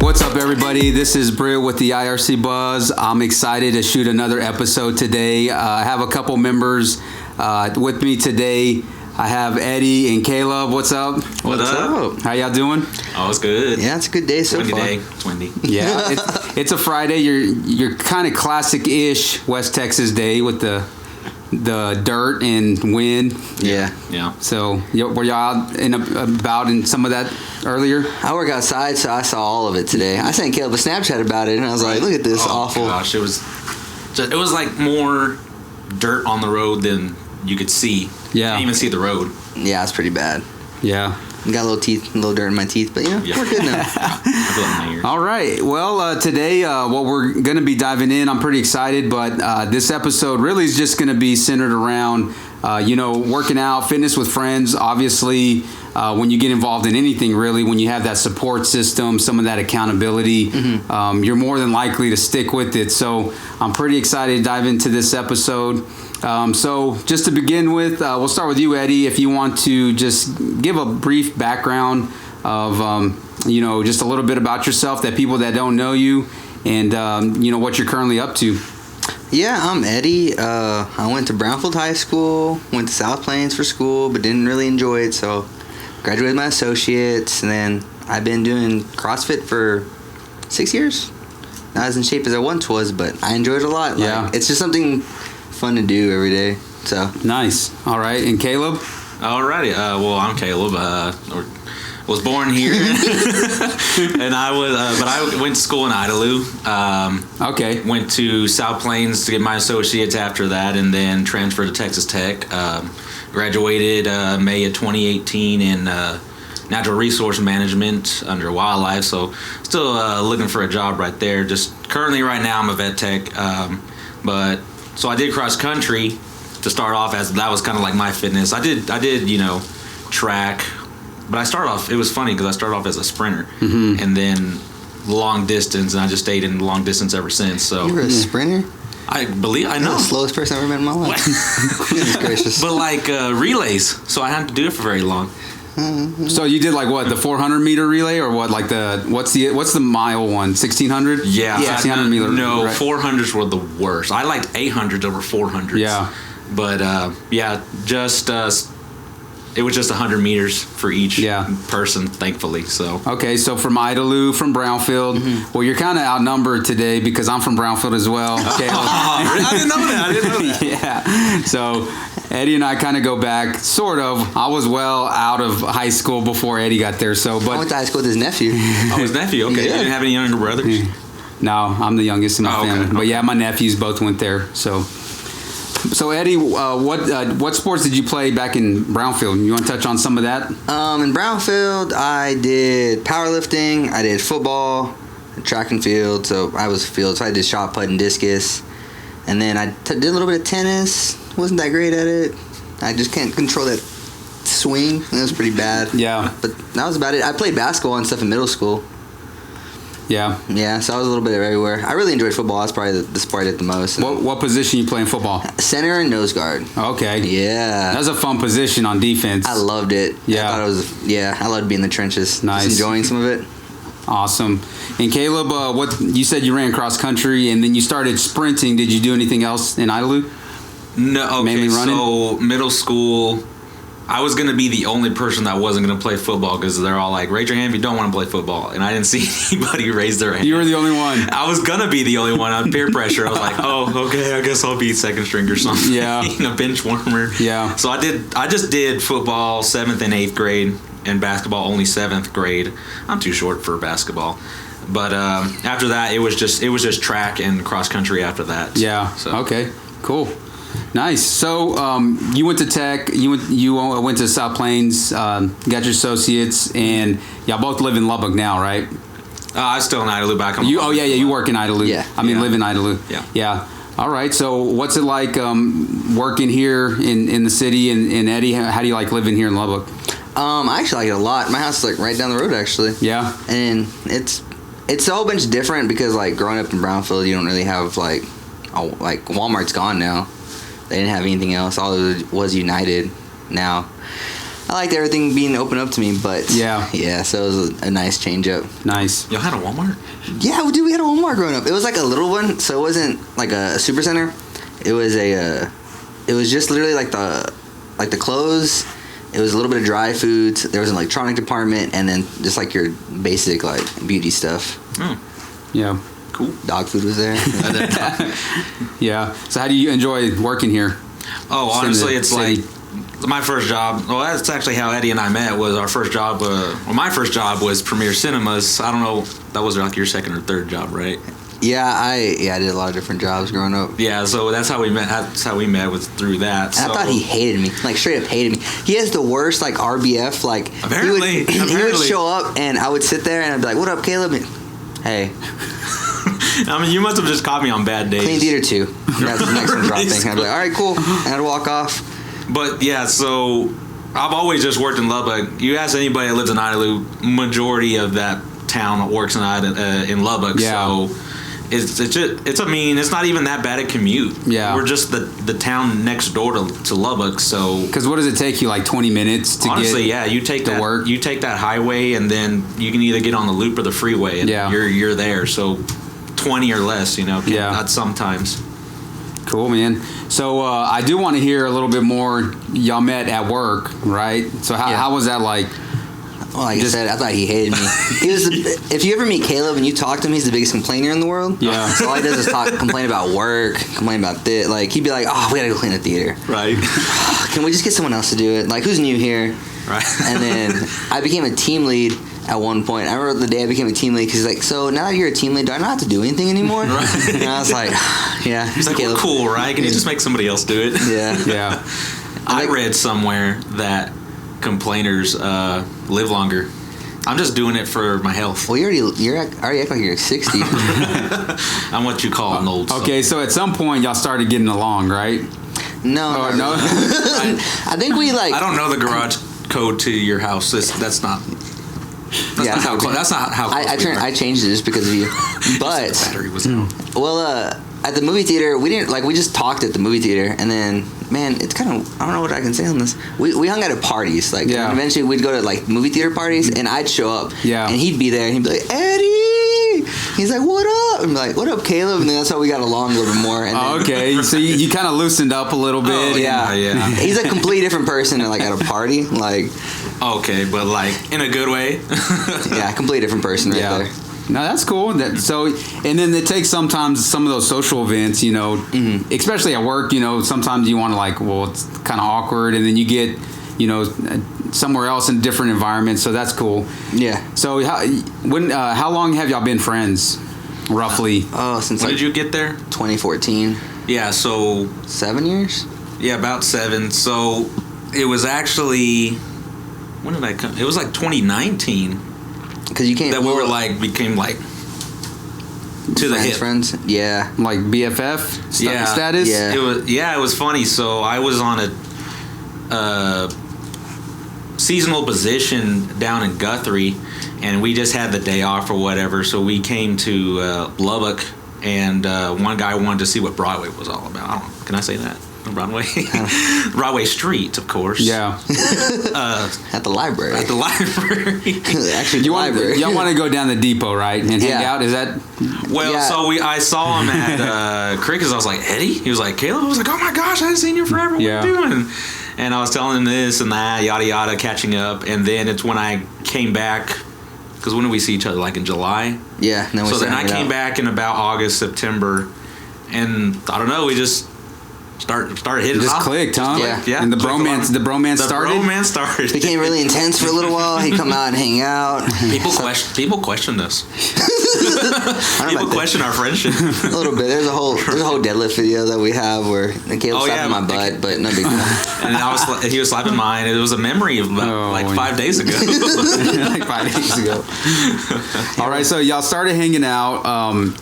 What's up, everybody? This is Britt with the IRC Buzz. I'm excited to shoot another episode today. I have a couple members with me today. I have Eddie and Caleb. What's up? What's up? How y'all doing? Oh, it's good. Yeah, it's a good day so far. Windy day. It's windy. Yeah, it's a Friday. You're kind of classic-ish West Texas day with the dirt and wind. Yeah. So were y'all out about in some of that earlier? I work outside, so I saw all of it today. I sent Caleb a Snapchat about it, and I was like, look at this awful. Gosh, it was like more dirt on the road than you could see. Yeah. You can't even see the road. Yeah, it's pretty bad. Yeah. Got a little dirt in my teeth, but we're good now. I feel like my ears. All right. Well, today what we're going to be diving in, I'm pretty excited, but this episode really is just going to be centered around, working out, fitness with friends. Obviously, when you get involved in anything, really, when you have that support system, some of that accountability, you're more than likely to stick with it. So I'm pretty excited to dive into this episode. So just to begin with, we'll start with you, Eddie, if you want to just give a brief background of, just a little bit about yourself, that people that don't know you, and, what you're currently up to. Yeah, I'm Eddie. I went to Brownfield High School, went to South Plains for school, but didn't really enjoy it, so graduated my associates, and then I've been doing CrossFit for 6 years. Not as in shape as I once was, but I enjoyed it a lot. Yeah. It's just something fun to do every day. So nice. All right. And Caleb? Alrighty. Well, I'm Caleb. Was born here, and I went to school in Idalou. Okay. Went to South Plains to get my associates after that, and then transferred to Texas Tech. Graduated May of 2018 in natural resource management under wildlife. So still looking for a job right there. Just currently right now I'm a vet tech, So I did cross country to start off, as that was kind of like my fitness. I did track, but I started off. It was funny because I started off as a sprinter, and then long distance, and I just stayed in long distance ever since. So you were a sprinter? I believe I know. You're the slowest person I've ever met in my life. Goodness gracious. But like relays, so I hadn't to do it for very long. So you did like what, the 400 meter relay, or what, like what's the mile one, 1600? Yeah, 1600 meter. No, right. 400s were the worst. I liked 800s over 400s. Yeah, but just it was just 100 meters for each person, thankfully. So okay, so from Idalou, from Brownfield. Well, you're kind of outnumbered today because I'm from Brownfield as well. Okay. I didn't know that. Yeah. So Eddie and I kind of go back, sort of. I was well out of high school before Eddie got there. I went to high school with his nephew. Oh, his nephew. Okay. Yeah. You didn't have any younger brothers? No, I'm the youngest in my family. Okay. But yeah, my nephews both went there. So Eddie, what sports did you play back in Brownfield? You want to touch on some of that? In Brownfield, I did powerlifting, I did football, track and field. So I was field, so I did shot put and discus. And then I did a little bit of tennis. Wasn't that great at it. I just can't control that swing. It was pretty bad. Yeah. But that was about it. I played basketball and stuff in middle school. Yeah. Yeah, so I was a little bit everywhere. I really enjoyed football. That's probably the sport I did the most. What position you play in football? Center and nose guard. Okay. Yeah. That's a fun position on defense. I loved it. Yeah. I loved being in the trenches. Nice. Just enjoying some of it. Awesome. And Caleb, what you said you ran cross country and then you started sprinting. Did you do anything else in Idalou? No. Okay. Mainly running? So middle school, I was going to be the only person that wasn't going to play football because they're all like, raise your hand if you don't want to play football. And I didn't see anybody raise their hand. You were the only one. I was going to be the only one on peer pressure. I was like, oh, okay, I guess I'll be second string or something. Yeah. A bench warmer. Yeah. So I just did football 7th and 8th grade and basketball only 7th grade. I'm too short for basketball. But after that, it was just track and cross country after that. Yeah. So. Okay. Cool. Nice. So you went to Tech. You went to South Plains. Got your associates, and y'all both live in Lubbock now, right? I still in Idalou back home. You work in Idalou. Yeah. Live in Idalou. Yeah. Yeah. All right. So what's it like working here in the city? And Eddie, how do you like living here in Lubbock? I actually like it a lot. My house is like right down the road, actually. Yeah. And it's a whole bunch different because like growing up in Brownfield, you don't really have like Walmart's gone now. They didn't have anything else. All it was United now. I liked everything being open up to me, but yeah. So it was a nice change up. Nice. Y'all had a Walmart? Yeah, we had a Walmart growing up. It was like a little one, so it wasn't like a super center. It was it was just literally like the clothes. It was a little bit of dry foods. There was an electronic department, and then just like your basic like beauty stuff. Yeah. Cool. Dog food was there. Yeah. So how do you enjoy working here? Oh, honestly, it's like my first job. Well, that's actually how Eddie and I met. Was our first job? My first job was Premier Cinemas. I don't know. That was like your second or third job, right? Yeah, I did a lot of different jobs growing up. Yeah, so that's how we met. That's how we met was through that. And I thought he hated me, like straight up hated me. He has the worst like RBF. Like apparently, he would show up and I would sit there and I'd be like, "What up, Caleb?" And, hey. I mean, you must have just caught me on bad days. Clean theater 2. That's the next one dropping. I'd be like, all right, cool. And I'd walk off. But yeah, so I've always just worked in Lubbock. You ask anybody that lives in Idalou, majority of that town works in Lubbock. Yeah. So it's I mean, it's not even that bad a commute. Yeah. We're just the town next door to Lubbock. So because what does it take you, like 20 minutes to honestly, get you take to work? You take that highway and then you can either get on the loop or the freeway and you're there. So 20 or less, not sometimes. Cool, man. So I do want to hear a little bit more. Y'all met at work, right? So how was that like? Well, like I said, I thought he hated me. He was. If you ever meet Caleb and you talk to him, he's the biggest complainer in the world. Yeah. So all he does is complain about work, complain about this. Like he'd be like, "Oh, we gotta go clean the theater. Right. Can we just get someone else to do it? Like who's new here?" Right. And then I became a team lead at one point. I remember the day I became a team lead because he's like, "So now that you're a team lead, do I not have to do anything anymore?" Right. And I was like, "Yeah." He's like, "We're cool, right? Can you just make somebody else do it?" Yeah. Yeah. I read somewhere that complainers live longer. I'm just doing it for my health. Well, you already act like you're 60. I'm what you call an old. Okay, so at some point y'all started getting along, right? No. I think we like. I don't know the garage code to your house. That's not. That's not how. I changed it just because of you. But the battery was out. Well, at the movie theater, we didn't like. We just talked at the movie theater, and then it's kind of. I don't know what I can say on this. We hung out at parties, like. Yeah. And eventually, we'd go to like movie theater parties, and I'd show up. Yeah. And he'd be there, and he'd be like, "Eddie." He's like, "What up?" I'm like, "What up, Caleb?" And then that's how we got along a little bit more. And then, Okay, so you kind of loosened up a little bit. Oh, yeah. He's a completely different person, like at a party, like. Okay, but like in a good way. Yeah, completely different person right there. No, that's cool. And then it takes sometimes some of those social events, especially at work, sometimes you want to like, well, it's kind of awkward, and then you get, somewhere else in a different environment. So that's cool. Yeah. So how long have y'all been friends, roughly? Since when did you get there? 2014. Yeah, so 7 years. Yeah, about 7. So it was actually when did I come? It was like 2019. Because you can't. That we were became like to the hip. Friends. Yeah. Like BFF status. Yeah. It was funny. So I was on a seasonal position down in Guthrie, and we just had the day off or whatever. So we came to Lubbock, and one guy wanted to see what Broadway was all about. Can I say that? Broadway, Broadway Street, of course. Yeah. At the library. Actually, library. Y'all want to go down the depot, right, and hang out? Is that? Well, Yeah. so I saw him at Crickets. I was like, Eddie. He was like, Caleb. I was like, oh my gosh, I haven't seen you forever. What are you doing? And I was telling him this and that, yada yada, catching up. And then it's when I came back. Because when did we see each other? Like in July. Yeah. So then I came back in about August, September, and I don't know. We just started hitting just off. Clicked, huh? Yeah. And the bromance started. The bromance started. Became really intense for a little while. He'd come out and hang out. People questioned us. I don't know People about question our friendship. a little bit. There's a whole deadlift video that we have where Caleb's slapping my butt, but no big deal. And he was slapping mine. It was a memory of about 5 days ago. Like 5 days ago. All right, so y'all started hanging out,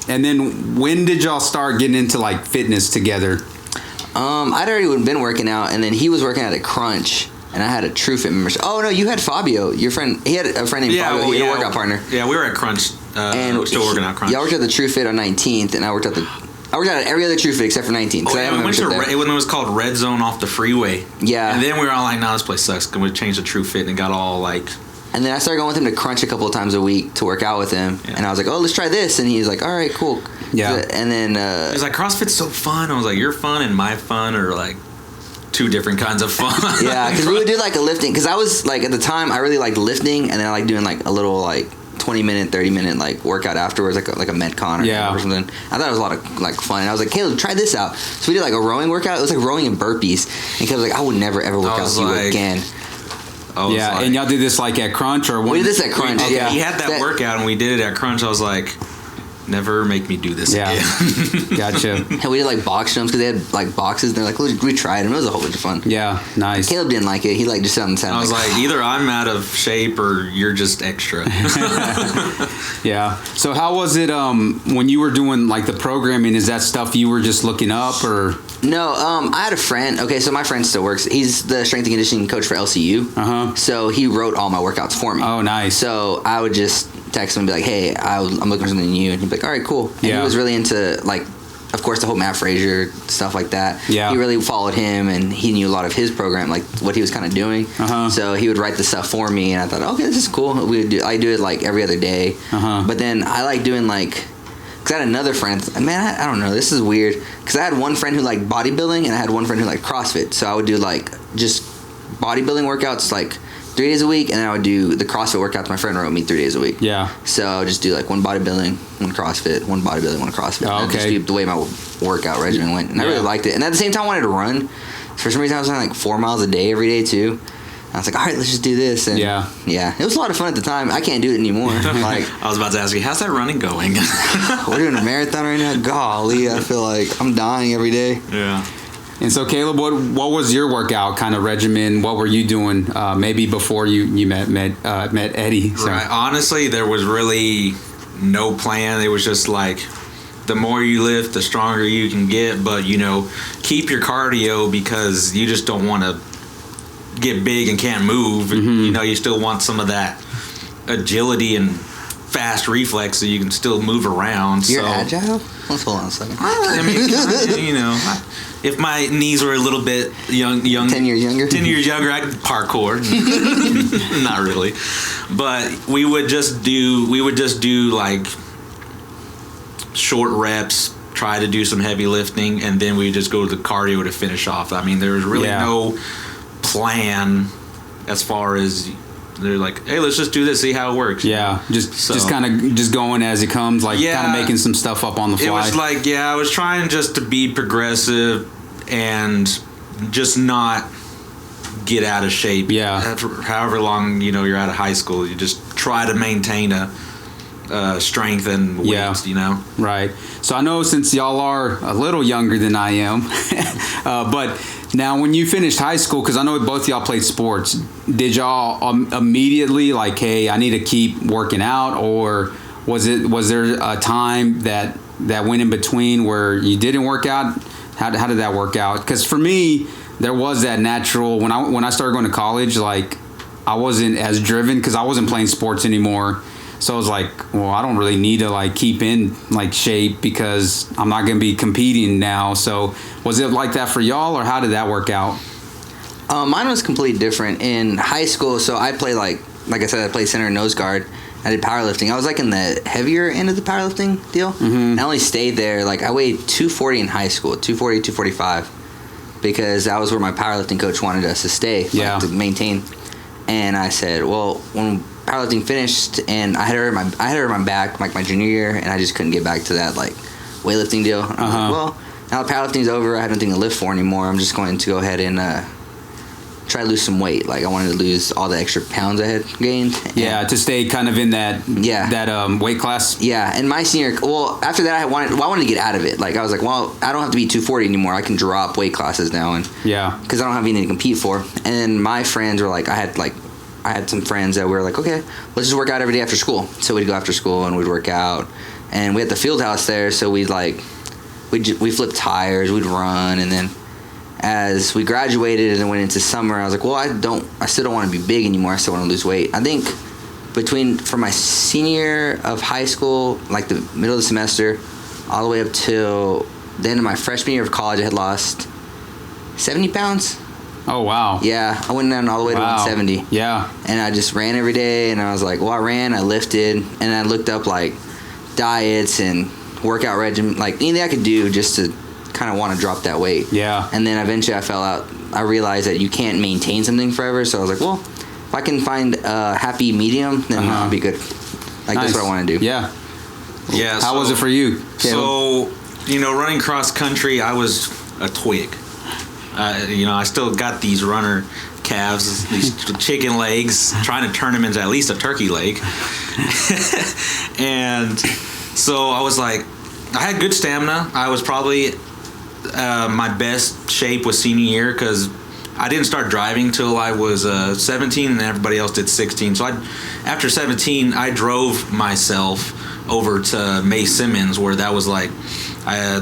and then when did y'all start getting into like fitness together? I'd already been working out, and then he was working at a Crunch, and I had a True Fit membership. Oh no, you had Fabio, your friend. He had a friend named Fabio. He had a workout partner. Yeah, we were at Crunch. And we were still working out Crunch. Y'all worked at the True Fit on 19th, and I worked at the I worked out at every other True Fit except for 19. Oh, yeah, we went to when it was called Red Zone off the freeway. Yeah. And then we were all like, "No, this place sucks." And we changed to True Fit and it got all like. And then I started going with him to Crunch a couple of times a week to work out with him. Yeah. And I was like, "Oh, let's try this." And he's like, "All right, cool." Yeah. And then he was like, "CrossFit's so fun." I was like, "Your fun and my fun are like two different kinds of fun." Yeah, because we would do like a lifting. Because I was like at the time I really liked lifting, and then I like doing like a little like 20-minute, 30-minute like workout afterwards, like a Metcon or something. I thought it was a lot of like fun. And I was like, "Caleb, try this out." So we did like a rowing workout. It was like rowing and burpees. And Caleb was like, "I would never ever work out with you again." Yeah, and y'all did this like at Crunch or we did this at Crunch. Okay, yeah, he had that workout and we did it at Crunch. I was like, never make me do this again. Gotcha. And we did like box jumps because they had like boxes. And they're like, we tried them. It was a whole bunch of fun. Yeah, nice. Caleb didn't like it. He like just sat on the side. I was like, either I'm out of shape or you're just extra. Yeah. So how was it when you were doing like the programming? Is that stuff you were just looking up or? No, I had a friend. Okay, so my friend still works. He's the strength and conditioning coach for LCU. Uh-huh. So he wrote all my workouts for me. Oh, nice. So I would just text him and be like, "Hey, I'm looking for something new," and he'd be like, "All right, cool." And he was really into like, of course, the whole Matt Frazier stuff like that. Yeah. He really followed him, and he knew a lot of his program, like what he was kind of doing. Uh-huh. So he would write the stuff for me, and I thought, okay, this is cool. I do it like every other day. Uh-huh. But then I like doing like. Because I had another friend. Man, I don't know. This is weird. Because I had one friend who liked bodybuilding, and I had one friend who liked CrossFit. So I would do like just bodybuilding workouts like 3 days a week, and then I would do the CrossFit workouts. My friend wrote me 3 days a week. Yeah. So I would just do like one bodybuilding, one CrossFit, one bodybuilding, one CrossFit. Oh, okay. Just do the way my workout regimen went, and I really liked it. And at the same time, I wanted to run. For some reason, I was running like 4 miles a day every day too. I was like, all right, let's just do this. And yeah, it was a lot of fun at the time. I can't do it anymore. Like, I was about to ask you, how's that running going? We're doing a marathon right now. Golly, I feel like I'm dying every day. Yeah. And so, Caleb, what was your workout kind of regimen? What were you doing maybe before you met Eddie? So. Right. Honestly, there was really no plan. It was just like, the more you lift, the stronger you can get. But, keep your cardio because you just don't want to get big and can't move. Mm-hmm. You still want some of that agility and fast reflex so you can still move around. You're agile? Let's hold on a second. I mean, if my knees were a little bit young 10 years younger, I could parkour. Not really, but we would just do like short reps, try to do some heavy lifting, and then we just go to the cardio to finish off. I mean, there was really no plan as far as they're like, hey, let's just do this, see how it works. Yeah, just kind of just going as it comes, like kind of making some stuff up on the fly. It was like, I was trying just to be progressive and just not get out of shape. Yeah. However long, you're out of high school, you just try to maintain a strength and weight, Right. So I know since y'all are a little younger than I am, but now when you finished high school, because I know both y'all played sports, did y'all immediately like, hey, I need to keep working out, or was there a time that went in between where you didn't work out? How did that work out? Because for me, there was that natural when I started going to college, like I wasn't as driven because I wasn't playing sports anymore. So I was like, well, I don't really need to like keep in like shape because I'm not going to be competing now. So was it like that for y'all, or how did that work out? Mine was completely different in high school. So I played like I said, I played center and nose guard. I did powerlifting. I was like in the heavier end of the powerlifting deal. Mm-hmm. I only stayed there. Like I weighed 240 in high school, 240, 245, because that was where my powerlifting coach wanted us to stay, to maintain. And I said, well, when powerlifting finished and I had hurt my back like my junior year, and I just couldn't get back to that like weightlifting deal. And I was like, well, now the powerlifting's over, I have nothing to lift for anymore. I'm just going to go ahead and try to lose some weight. Like I wanted to lose all the extra pounds I had gained. Yeah, to stay kind of in that weight class. Yeah, and my senior, after that I wanted to get out of it. Like I was like, well, I don't have to be 240 anymore. I can drop weight classes now, and because I don't have anything to compete for. And then my friends were like, I had some friends that were like, okay, let's just work out every day after school. So we'd go after school and we'd work out, and we had the field house there, so we'd flip tires, we'd run, and then as we graduated and then went into summer, I was like, well, I still don't want to be big anymore. I still want to lose weight. I think from my senior year of high school, like the middle of the semester, all the way up till then in my freshman year of college, I had lost 70 pounds. Oh, wow. Yeah, I went down all the way to 170. Yeah. And I just ran every day, and I was like, well, I ran, I lifted, and I looked up, like, diets and workout regimen, like, anything I could do just to kind of want to drop that weight. Yeah. And then eventually I fell out. I realized that you can't maintain something forever, so I was like, well, if I can find a happy medium, then I'll be good. Like, Nice. that's what I want to do. Yeah. Yeah. How was it for you, Caleb? So, running cross country, I was a twig. I still got these runner calves, these chicken legs, trying to turn them into at least a turkey leg. And so I was like, I had good stamina. I was probably my best shape was senior year because I didn't start driving till I was 17, and everybody else did 16. So after 17, I drove myself over to May Simmons, where that was like,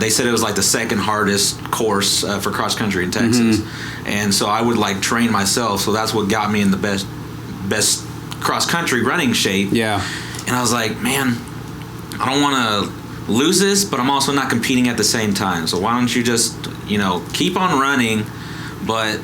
they said it was like the second hardest course for cross country in Texas. And so I would like train myself. So that's what got me in the best cross country running shape. Yeah. And I was like, man, I don't want to lose this, but I'm also not competing at the same time. So why don't you just, keep on running, but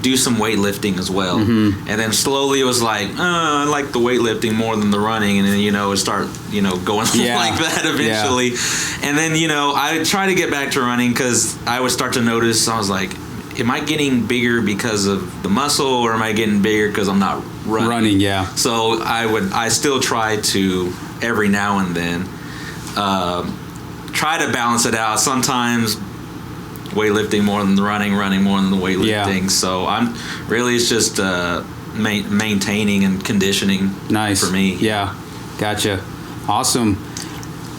do some weightlifting as well. And then slowly it was like, I like the weightlifting more than the running. And then, it start, going like that eventually. Yeah. And then, I try to get back to running because I would start to notice, I was like, am I getting bigger because of the muscle, or am I getting bigger because I'm not running? Yeah. So I still try to every now and then try to balance it out. Sometimes weightlifting more than the running more than the weightlifting. Yeah. So it's just maintaining and conditioning. Nice for me. Yeah, gotcha. Awesome.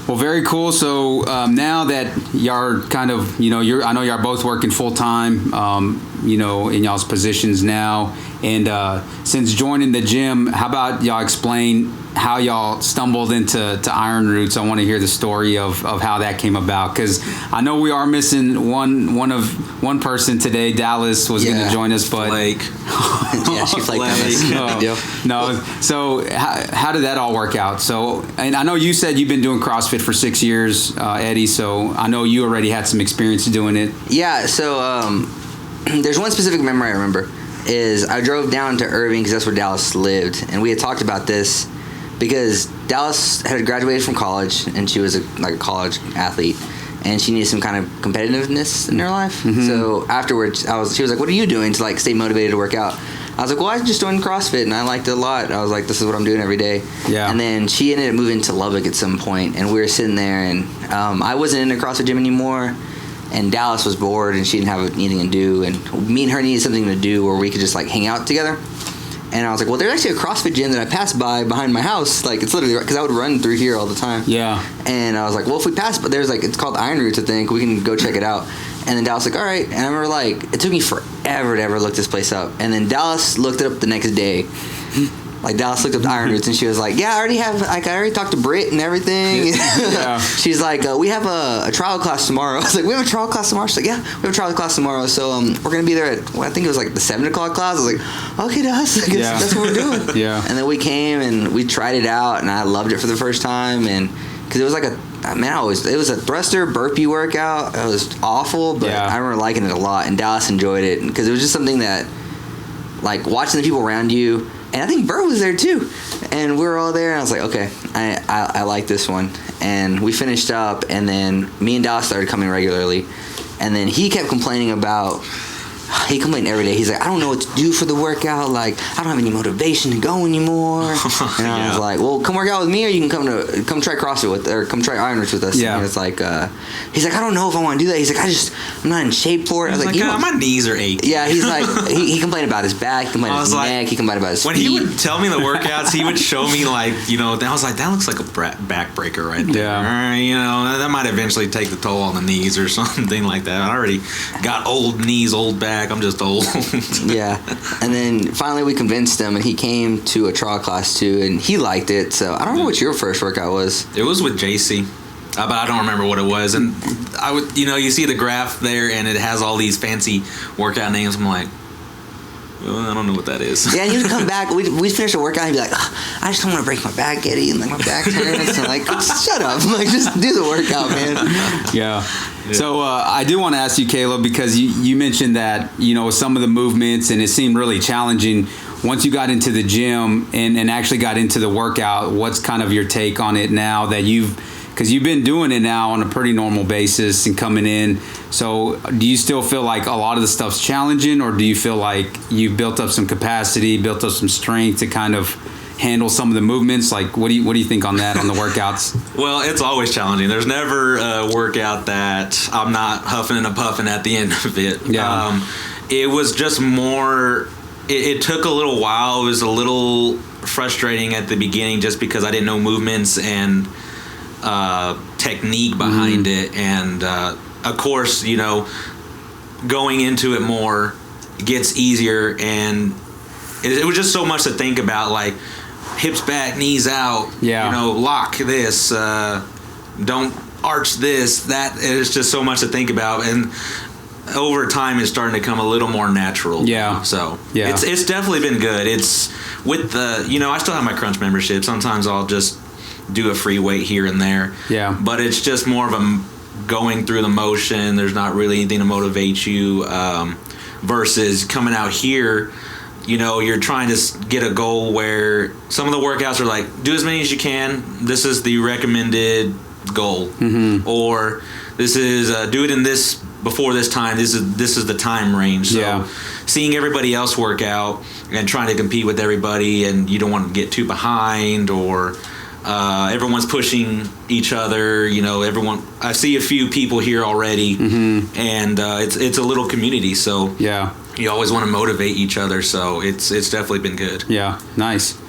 Well, very cool. So now that y'all kind of, I know y'all both working full time, in y'all's positions now. And since joining the gym, how about y'all explain how y'all stumbled into Iron Roots? I want to hear the story of how that came about, because I know we are missing one person today. Dallas was going to join us, but Blake. Yeah, she flaked on us. No. So how did that all work out? So, and I know you said you've been doing CrossFit for 6 years, Eddie. So I know you already had some experience doing it. Yeah. So there's one specific memory I remember. Is I drove down to Irving because that's where Dallas lived, and we had talked about this because Dallas had graduated from college and she was a college athlete, and she needed some kind of competitiveness in her life. So afterwards, she was like, "What are you doing to stay motivated to work out?" I was like, "Well, I just joined CrossFit and I liked it a lot." I was like, "This is what I'm doing every day." Yeah. And then she ended up moving to Lubbock at some point, and we were sitting there, and I wasn't in the CrossFit gym anymore. And Dallas was bored, and she didn't have anything to do. And me and her needed something to do where we could just hang out together. And I was like, well, there's actually a CrossFit gym that I passed by behind my house. It's literally because I would run through here all the time. Yeah. And I was like, well, if we pass, but there's it's called Iron Roots, I think. We can go check it out. And then Dallas was like, all right. And I remember it took me forever to ever look this place up. And then Dallas looked it up the next day. Dallas looked up the Iron Roots, and she was like, yeah, I already talked to Britt and everything. Yeah. She's like, we have a trial class tomorrow. I was like, we have a trial class tomorrow? She's like, yeah, we have a trial class tomorrow. So we're going to be there at, I think it was the 7 o'clock class. I was like, okay, Dallas, I guess that's what we're doing. Yeah. And then we came, and we tried it out, and I loved it for the first time. And because it was it was a thruster burpee workout. It was awful, but I remember liking it a lot, and Dallas enjoyed it because it was just something that, watching the people around you. And I think Bert was there too. And we were all there, and I was like, okay, I like this one. And we finished up, and then me and Dallas started coming regularly. And then he kept complaining about, he complained every day. He's like, I don't know what to do for the workout. I don't have any motivation to go anymore. And I was like, well, come work out with me, or you can come try CrossFit or come try Iron Roots with us. Yeah. And it's he's like, I don't know if I want to do that. He's like, I'm not in shape for it. I was like, my knees are aching. Yeah, he's like, he complained about his back, he complained about his neck, he complained about his when feet. He would tell me the workouts, he would show me I was like, that looks like a backbreaker right there. Yeah. That might eventually take the toll on the knees or something like that. I already got old knees, old back. I'm just old. Yeah. And then finally we convinced him, and he came to a trial class too, and he liked it. So I don't know what your first workout was. It was with JC. But I don't remember what it was. And I would, you see the graph there, and it has all these fancy workout names. I'm like, Well, I don't know what that is. Yeah, and you'd come back. We'd finish a workout and be like, I just don't want to break my back, Eddie. And like my back hurts. And like, shut up. Like, just do the workout, man. Yeah. So I do want to ask you, Caleb, because you mentioned that, some of the movements, and it seemed really challenging once you got into the gym and actually got into the workout. What's kind of your take on it now that because you've been doing it now on a pretty normal basis and coming in. So do you still feel like a lot of the stuff's challenging, or do you feel like you've built up some capacity, built up some strength to kind of handle some of the movements? Like, what do you think on that, on the workouts? Well, it's always challenging. There's never a workout that I'm not huffing and puffing at the end of it. Yeah. It was just more, it took a little while. It was a little frustrating at the beginning just because I didn't know movements and technique behind it. And of course, going into it more gets easier. And it was just so much to think about, like hips back, knees out, lock this, don't arch this, that. It's just so much to think about. And over time, it's starting to come a little more natural. Yeah. So it's definitely been good. It's with the, I still have my crunch membership. Sometimes I'll just do a free weight here and there. Yeah. But it's just more of a going through the motion. There's not really anything to motivate you, versus coming out here, you're trying to get a goal where some of the workouts are like, do as many as you can. This is the recommended goal. Mm-hmm. Or this is, do it in this, before this time. This is the time range. So seeing everybody else work out and trying to compete with everybody, and you don't want to get too behind, or everyone's pushing each other. I see a few people here already, mm-hmm. and it's a little community. So you always want to motivate each other. So it's definitely been good. Yeah, nice.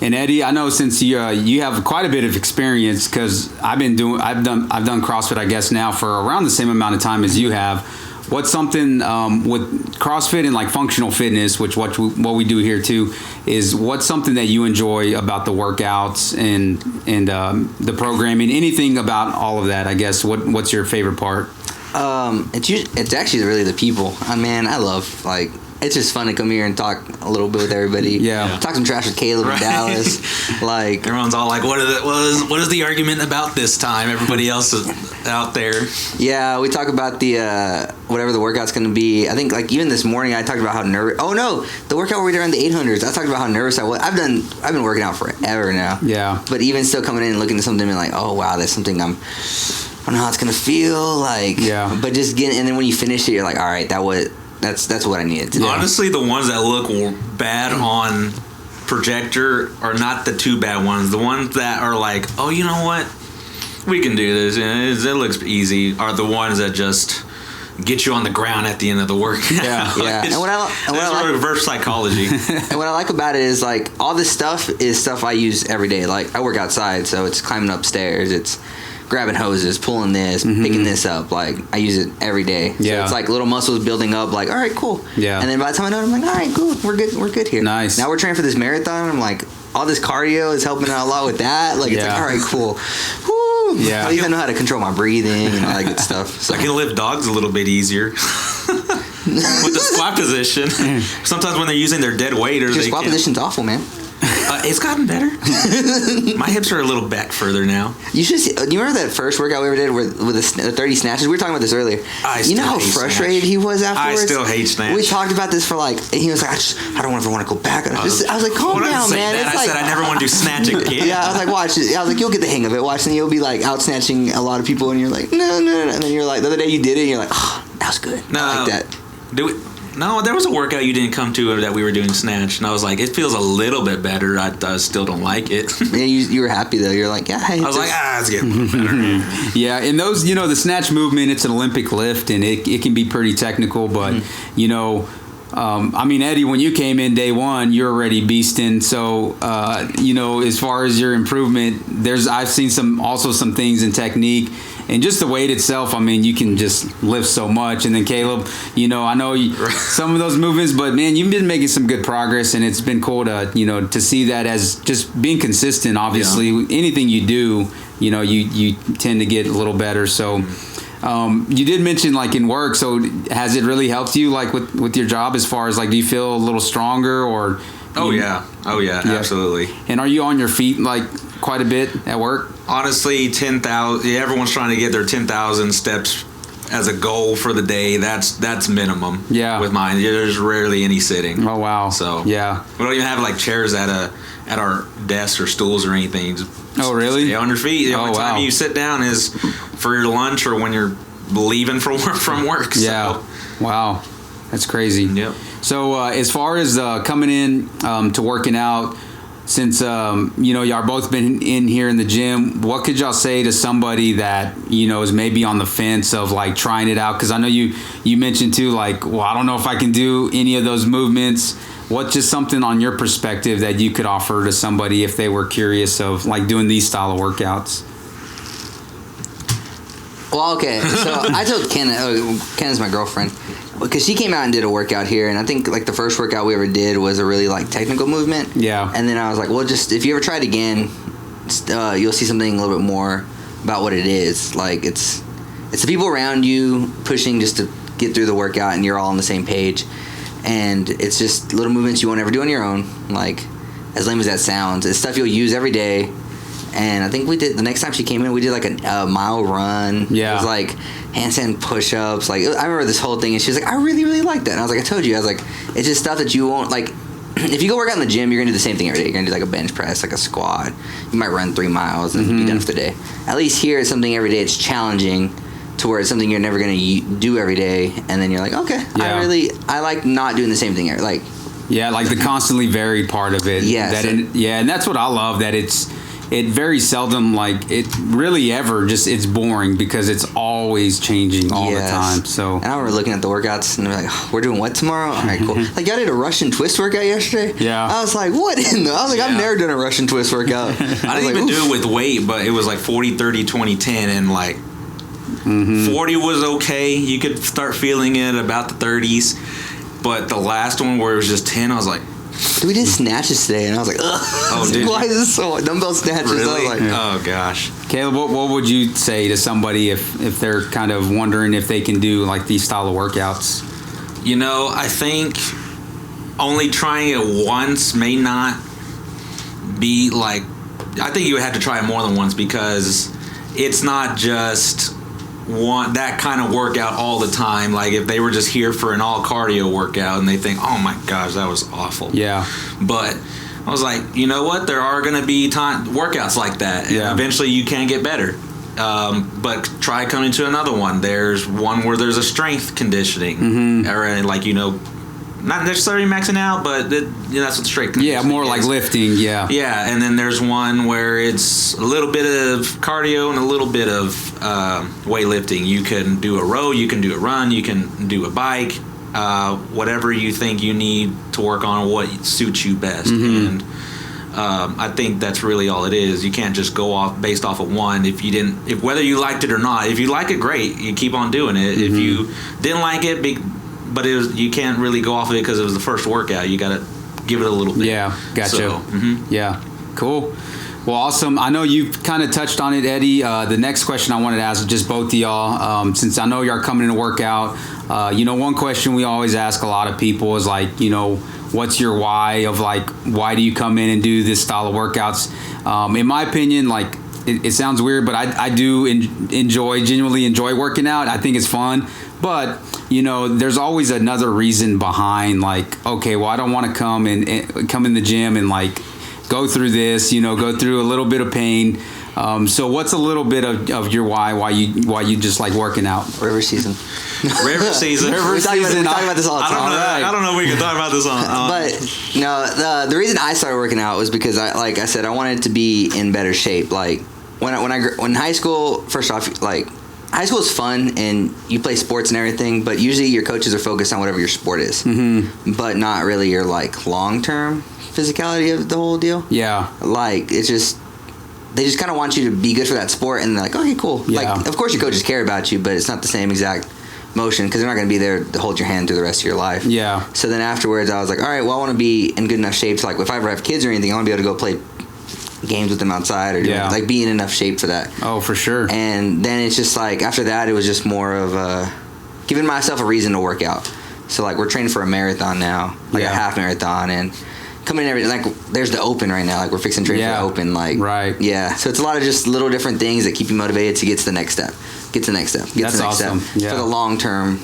And Eddie, I know since you have quite a bit of experience, because I've done CrossFit, I guess, now for around the same amount of time as you have. What's something with CrossFit and like functional fitness, which what we do here too, is what's something that you enjoy about the workouts and the programming, anything about all of that? I guess what's your favorite part? It's actually really the people. I love, like, it's just fun to come here and talk a little bit with everybody. Yeah. Talk some trash with Caleb in Dallas. Like, everyone's all like, what is the argument about this time? Everybody else is out there. Yeah, we talk about the whatever the workout's going to be. I think, like, even this morning I talked about how nervous. Oh no, the workout where we did around the 800s. I talked about how nervous I was. I've been working out forever now. Yeah. But even still coming in and looking at something and like, oh wow, that's something I don't know how it's going to feel like. Yeah. But just getting, and then when you finish it, you're like, all right, that's what I needed to do. Honestly, the ones that look bad on projector are not the too bad ones. The ones that are like, oh, you know what? We can do this. It looks easy. Are the ones that just get you on the ground at the end of the workout. Yeah, yeah. And what I like, reverse psychology. And what I like about it is, like, all this stuff is stuff I use every day. Like, I work outside, so it's climbing upstairs. It's grabbing hoses, pulling this, picking this up. Like, I use it every day. So it's like little muscles building up, like, all right, cool. Yeah. And then by the time I know it, I'm like, all right, cool. We're good here. Nice. Now we're training for this marathon. I'm like, all this cardio is helping out a lot with that. Like, it's like, all right, cool. Woo. Yeah. I even know how to control my breathing and all that good stuff. So. I can lift dogs a little bit easier. With the squat position. Sometimes when they're using their dead weight, your squat position's awful, man. It's gotten better. My hips are a little back further now. You should see, do you remember that first workout we ever did with the 30 snatches? We were talking about this earlier. You know how frustrated he was afterwards? I still hate snatch. We talked about this for like, and he was like, I don't ever want to go back. I was like, calm down, man. I said I never want to do snatch again. Yeah, I was like, watch it. I was like, you'll get the hang of it. Watch, and you'll be like out snatching a lot of people, and you're like, no. And then you're like, the other day you did it, and you're like, oh, that was good. No, I like that. No, there was a workout you didn't come to that we were doing snatch, and I was like, it feels a little bit better. I still don't like it. Yeah, you were happy though. You're like, yeah. I was like, it's getting a little better. Yeah, and those, the snatch movement, it's an Olympic lift, and it can be pretty technical, but Eddie, when you came in day one, you're already beasting. So, as far as your improvement, I've seen some things in technique. And just the weight itself, you can just lift so much. And then Caleb, I know some of those movements, but man, you've been making some good progress, and it's been cool to see that as just being consistent. Obviously, anything you do, you tend to get a little better. So, You did mention like in work, so has it really helped you like with your job as far as like do you feel a little stronger or? Oh yeah, absolutely. And are you on your feet like quite a bit at work? Honestly, 10,000. Everyone's trying to get their 10,000 steps as a goal for the day. That's minimum. Yeah. With mine, there's rarely any sitting. Oh wow. So yeah, we don't even have like chairs at our desks or stools or anything. Just oh really? stay on your feet. The only time you sit down is for your lunch or when you're leaving from work. Yeah. So. Wow. That's crazy. Yep. So as far as coming in to working out, since y'all both been in here in the gym, what could y'all say to somebody that is maybe on the fence of like trying it out? Because I know you mentioned too, like, well, I don't know if I can do any of those movements. What's just something on your perspective that you could offer to somebody if they were curious of like doing these style of workouts? Well, okay. So I told Kenna's my girlfriend, because she came out and did a workout here, and I think like the first workout we ever did was a really like technical movement. Yeah. And then I was like, well, just if you ever try it again, you'll see something a little bit more about what it is. Like it's the people around you pushing just to get through the workout, and you're all on the same page. And it's just little movements you won't ever do on your own. Like, as lame as that sounds, it's stuff you'll use every day. And I think we did, the next time she came in, we did like a mile run. Yeah. It was like handstand push-ups. Like, I remember this whole thing, and she was like, I really, really like that. And I was like, I told you. I was like, it's just stuff that you won't, like, if you go work out in the gym, you're going to do the same thing every day. You're going to do like a bench press, like a squat. You might run 3 miles and be done for the day. At least here, it's something every day. It's challenging to where it's something you're never going to do every day. And then you're like, okay, Yeah. I like not doing the same thing. Like, yeah, like the constantly varied part of it. Yes. And that's what I love, that it very seldom, like, it really ever just, it's boring because it's always changing all the time. So, and I remember looking at the workouts and they're like, oh, we're doing what tomorrow? All right, cool. Like, y'all did a Russian twist workout yesterday? Yeah. I was like, what in the? I was like, I've never done a Russian twist workout. I didn't even do it with weight, but it was like 40, 30, 20, 10, and like 40 was okay. You could start feeling it about the 30s. But the last one where it was just 10, I was like, we did snatches today, and I was like, ugh. Oh, did why is this so dumbbell snatches? Really? I was like, Oh gosh. Caleb, what would you say to somebody if they're kind of wondering if they can do like these style of workouts? I think only trying it once may not be like, I think you would have to try it more than once, because it's not just that kind of workout all the time. Like if they were just here for an all cardio workout and they think, oh my gosh, that was awful. Yeah. But I was like, you know what? There are going to be workouts like that. And eventually you can get better. But try coming to another one. There's one where there's a strength conditioning. Or like, not necessarily maxing out, but that's what strength conditioning Yeah, more like lifting, yeah. Yeah, and then there's one where it's a little bit of cardio and a little bit of weightlifting. You can do a row, you can do a run, you can do a bike, whatever you think you need to work on, what suits you best. And I think that's really all it is. You can't just go off based off of one. If whether you liked it or not, if you like it, great, you keep on doing it. If you didn't like it, but you can't really go off of it because it was the first workout. You got to give it a little bit. Yeah, gotcha. So, Yeah, cool. Well, awesome. I know you've kind of touched on it, Eddie. The next question I wanted to ask just both of y'all, since I know y'all coming in to work out, one question we always ask a lot of people is like, what's your why of like, why do you come in and do this style of workouts? In my opinion, like, it sounds weird, but I do genuinely enjoy working out. I think it's fun. But, there's always another reason behind, like, okay, well, I don't want to come in the gym and like go through this, go through a little bit of pain. So what's a little bit of your why you just like working out? River season. River season. We talk about this all the time. I don't know if we can talk about this on. But no, the reason I started working out was because like I said, I wanted to be in better shape. Like when high school, first off, like high school is fun and you play sports and everything, but usually your coaches are focused on whatever your sport is, but not really your like long term physicality of the whole deal. Yeah, like they just kind of want you to be good for that sport, and they're like, okay, cool. Yeah. Like, of course your coaches care about you, but it's not the same exact motion because they're not going to be there to hold your hand through the rest of your life. Yeah. So then afterwards, I was like, all right, well, I want to be in good enough shape to, like, if I ever have kids or anything, I want to be able to go play games with them outside or doing, like be in enough shape for that. Oh, for sure. And then it's just like after that, it was just more of giving myself a reason to work out. So like we're training for a marathon now, like a half marathon, and coming in every like there's the open right now, like we're fixing training for the open, like so it's a lot of just little different things that keep you motivated to get to the next step, get to the next step, get to the next step for the long term.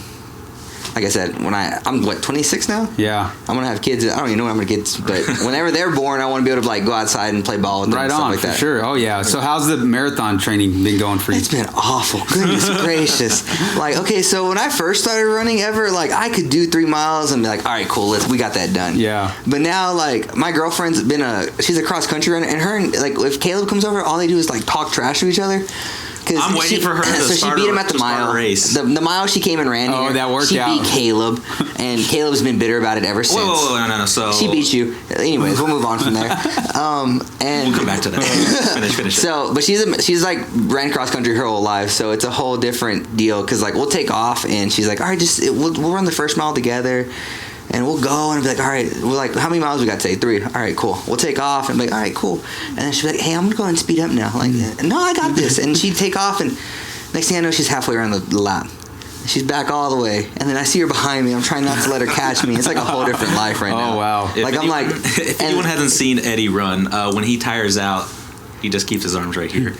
Like I said, when I'm 26 now. Yeah. I'm gonna have kids. I don't even know when I'm gonna get, but whenever they're born, I want to be able to like go outside and play ball with them. Right and stuff on, like for that. sure. Oh yeah. So how's the marathon training been going for you? It's been awful. Goodness gracious. Like okay, so when I first started running ever, like I could do 3 miles and be like, all right, cool, we got that done. Yeah. But now like my girlfriend's she's a cross country runner, and her like if Caleb comes over, all they do is like talk trash to each other. I'm waiting for her to start she beat him at the mile. Race. The mile she came and ran. Oh, that worked out. She out. beat Caleb, and Caleb's been bitter about it ever since. Whoa, no. So she beat you. Anyways, we'll move on from there. And we'll come back to that. Finish. So, but she's like ran cross country her whole life, so it's a whole different deal. Because like we'll take off, and she's like, all right, we'll run the first mile together. And we'll go and be like, all right, we're like, how many miles we got today? 3. All right, cool. We'll take off and be like, all right, cool. And then she'll be like, hey, I'm going to go and speed up now. Like, no, I got this. And she'd take off, and next thing I know, she's halfway around the lap. She's back all the way. And then I see her behind me. I'm trying not to let her catch me. It's like a whole different life right now. Oh, wow. If anyone hasn't seen Eddie run, when he tires out, he just keeps his arms right here.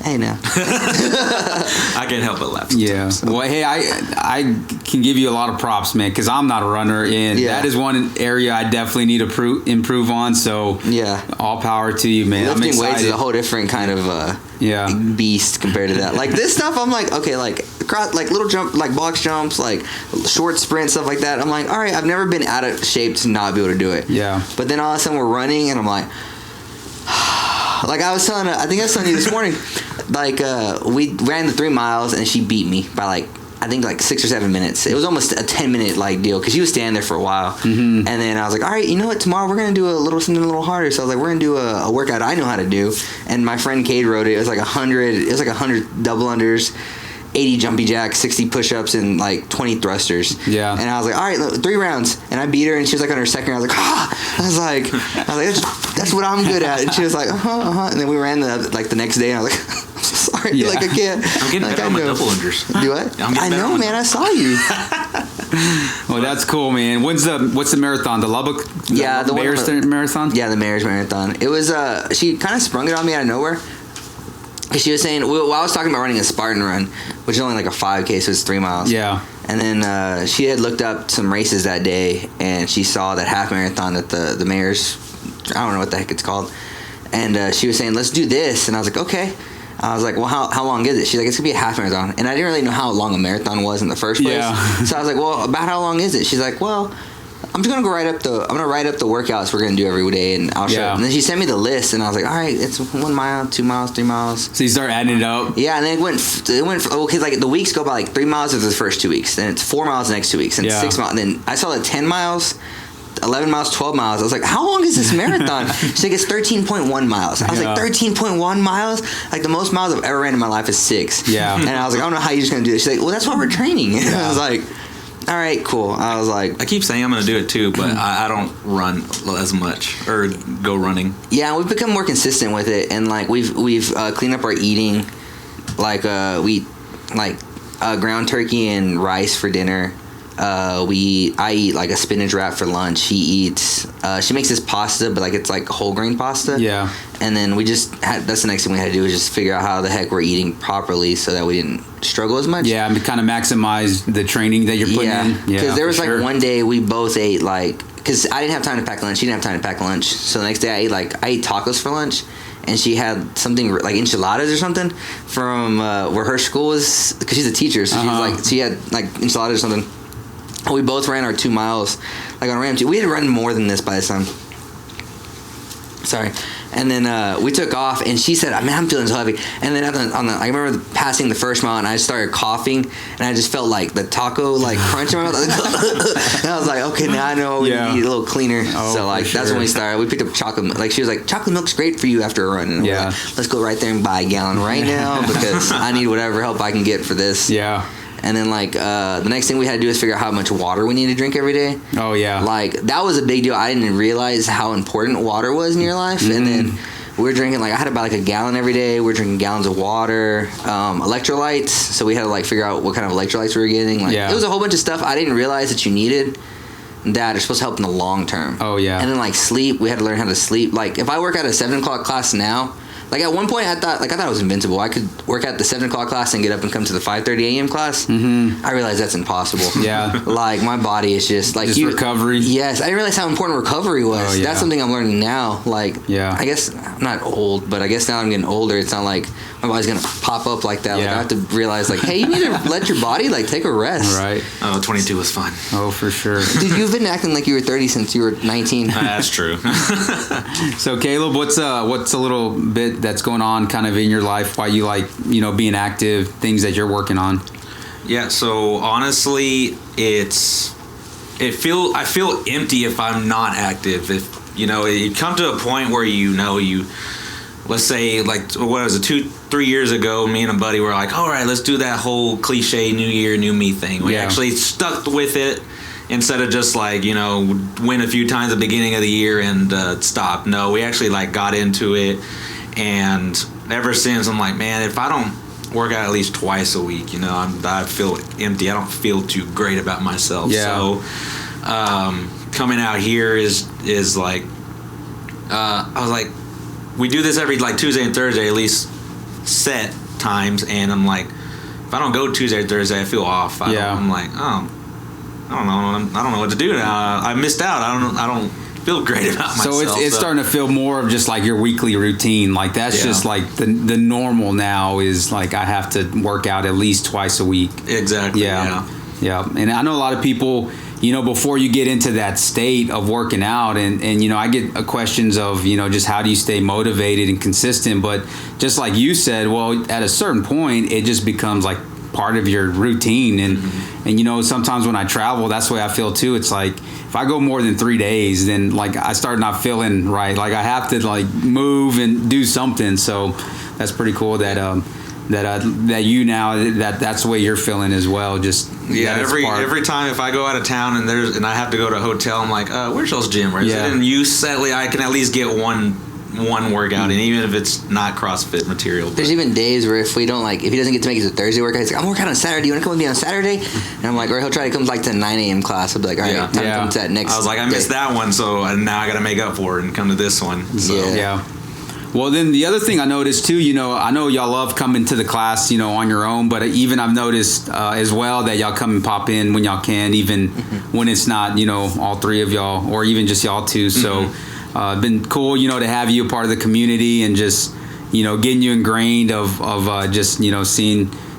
Hey, now. I can't help but laugh. Yeah. So. Well, hey, I can give you a lot of props, man, because I'm not a runner, and that is one area I definitely need to improve on. So, all power to you, man. Lifting weights is a whole different kind of beast compared to that. Like this stuff, I'm like, okay, like little jump, like box jumps, like short sprints, stuff like that. I'm like, all right, I've never been out of shape to not be able to do it. Yeah. But then all of a sudden we're running, and I'm like. Like I think I was telling you this morning, like we ran the 3 miles and she beat me by like I think like 6 or 7 minutes. It was almost a 10-minute like deal because she was standing there for a while. Mm-hmm. And then I was like, all right, you know what? Tomorrow we're gonna do something a little harder. So I was like, we're gonna do a workout I know how to do. And my friend Cade wrote it. It was like 100. It was like 100 double unders. 80 jumpy jacks, 60 push-ups, and like 20 thrusters. Yeah. And I was like, all right, 3 rounds. And I beat her, and she was like on her second round. I was like, ah! I was like, that's what I'm good at. And she was like, And then we ran the next day, and I was like, I'm so sorry. Yeah. Like, I can't. I'm getting better on my double unders. Do what? I know, man. I saw you. Well, that's cool, man. What's the marathon? The Lubbock? The Mayor's Marathon? Yeah, the Mayor's Marathon. It was, she kind of sprung it on me out of nowhere. She was saying, well, I was talking about running a Spartan run, which is only like a 5K, so it's 3 miles. Yeah. And then she had looked up some races that day, and she saw that half marathon that the Mayor's, I don't know what the heck it's called. And she was saying, let's do this. And I was like, okay. I was like, well, how long is it? She's like, it's going to be a half marathon. And I didn't really know how long a marathon was in the first place. Yeah. So I was like, well, about how long is it? She's like, well, I'm just gonna go write up the workouts we're gonna do every day, and I'll show. And then she sent me the list, and I was like, all right, it's 1 mile, 2 miles, 3 miles. So you start adding it up. Yeah, and then it went okay. Like the weeks go by like 3 miles of the first 2 weeks, then it's 4 miles the next 2 weeks, and 6 miles. And then I saw the 10 miles. 11 miles, 12 miles. I was like, how long is this marathon? She's like, it's 13.1 13.1 I was like, 13.1 miles? Like, the most miles I've ever ran in my life is 6. Yeah. And I was like, I don't know how you're just going to do it. She's like, well, that's why we're training. And I was like, all right, cool. I was like, I keep saying I'm going to do it too, but I don't run as much or go running. Yeah, we've become more consistent with it, and like we've cleaned up our eating. Like we like ground turkey and rice for dinner. I eat like a spinach wrap for lunch. She eats. She makes this pasta, but like it's like whole grain pasta. Yeah. And then that's the next thing we had to do is just figure out how the heck we're eating properly so that we didn't struggle as much. Yeah, and kind of maximize the training that you're putting in. Yeah, because there was like one day we both ate like, because I didn't have time to pack lunch. She didn't have time to pack lunch. So the next day I ate tacos for lunch. And she had something like enchiladas or something from where her school was, because she's a teacher. So she had like enchiladas or something. We both ran our 2 miles, like on Ramsey. We had run more than this by the time. Sorry. And then we took off, and she said, man, I'm feeling so heavy. And then I remember passing the first mile, and I started coughing, and I just felt like the taco like crunch in my mouth. And I was like, okay, now I know we need a little cleaner. So like that's when we started. We picked up chocolate. Like she was like, chocolate milk's great for you after a run. And we're like, let's go right there and buy a gallon right now because I need whatever help I can get for this. Yeah. And then, like, the next thing we had to do is figure out how much water we need to drink every day. Oh, yeah. Like, that was a big deal. I didn't realize how important water was in your life. Mm-hmm. And then we were drinking, like, I had about like a gallon every day. We were drinking gallons of water, electrolytes. So we had to like figure out what kind of electrolytes we were getting. Like, it was a whole bunch of stuff I didn't realize that you needed that are supposed to help in the long term. Oh, yeah. And then like sleep, we had to learn how to sleep. Like, if I work at a 7 o'clock class now, like at one point I thought I was invincible. I could work at the 7 o'clock class and get up and come to the 5:30 a.m. class. Mm-hmm. I realized that's impossible. Yeah. Like, my body is just like recovery. Yes, I didn't realize how important recovery was. Oh, yeah. That's something I'm learning now. Like, I guess I'm not old, but I guess now I'm getting older. It's not like my body's gonna pop up like that. Like, I have to realize, like, hey, you need to let your body like take a rest. Right. Oh, 22 was fun. Oh, for sure. Dude, you've been acting like you were 30 since you were 19. That's true. So, Caleb, what's a little bit that's going on kind of in your life? Why you like, being active, things that you're working on? Yeah. So honestly, I feel empty if I'm not active. If you come to a point where let's say, like, what was it, 2-3 years ago, me and a buddy were like, all right, let's do that whole cliche New Year, New Me thing. We actually stuck with it instead of just like, win a few times at the beginning of the year and stop. No, we actually like got into it. And ever since, I'm like, man, if I don't work out at least twice a week, I feel empty. I don't feel too great about myself. Yeah. So coming out here is like, I was like, we do this every like Tuesday and Thursday, at least set times, and I'm like, if I don't go Tuesday or Thursday, I feel off. I'm like, I don't know what to do now. I missed out. I don't feel great about myself. So it's starting to feel more of just like your weekly routine. Like, that's just like the normal now is like I have to work out at least twice a week. Exactly. Yeah. And I know a lot of people, before you get into that state of working out, and I get questions of, just how do you stay motivated and consistent? But just like you said, well, at a certain point, it just becomes like part of your routine. And sometimes when I travel, that's the way I feel too. It's like, if I go more than 3 days, then like I start not feeling right. Like, I have to like move and do something. So that's pretty cool that that's the way you're feeling as well. Just every time if I go out of town and I have to go to a hotel, I'm like, where's y'all's gym? Right? Yeah. And I can at least get one workout, and even if it's not CrossFit material. There's even days where if he doesn't get to make his Thursday workout, he's like, I'm working out on Saturday. You want to come with me on Saturday? And I'm like, or he'll try to come like to 9 a.m. class. I'll be like, all right, time to come to that next. I was like, I missed that one, so now I got to make up for it and come to this one. So. Yeah. Well, then the other thing I noticed too, I know y'all love coming to the class, on your own, but even I've noticed as well that y'all come and pop in when y'all can, even when it's not, all three of y'all, or even just y'all two. So been cool, to have you a part of the community and just, getting you ingrained of just,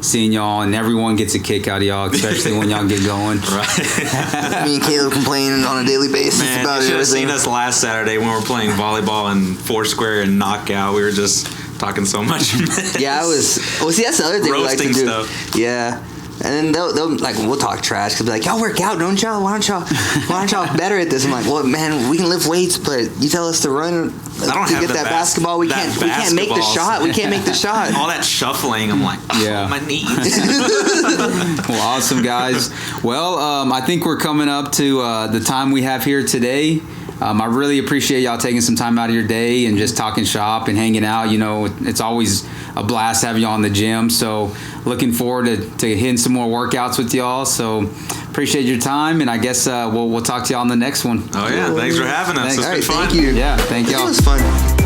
seeing y'all, and everyone gets a kick out of y'all, especially when y'all get going. Right. Me and Caleb complaining on a daily basis about you should have everything. seen us last Saturday when we were playing volleyball and Foursquare and Knockout. We were just talking so much mess. Yeah, see, that's the other thing Roasting we like to do. stuff. Yeah. And then they'll like, we'll talk trash. Cause be like, y'all work out, don't y'all? Why aren't y'all better at this? I'm like, well, man, we can lift weights, but you tell us to run to get that basketball. We can't make the shot. We can't make the shot. All that shuffling, I'm like, my knees. Well, awesome, guys. Well, I think we're coming up to the time we have here today. I really appreciate y'all taking some time out of your day and just talking shop and hanging out. It's always a blast having y'all in the gym. So looking forward to hitting some more workouts with y'all. So appreciate your time, and I guess we'll talk to y'all on the next one. Oh yeah, thanks for having us. It's been fun. Thank you. Yeah, thank y'all. It was fun.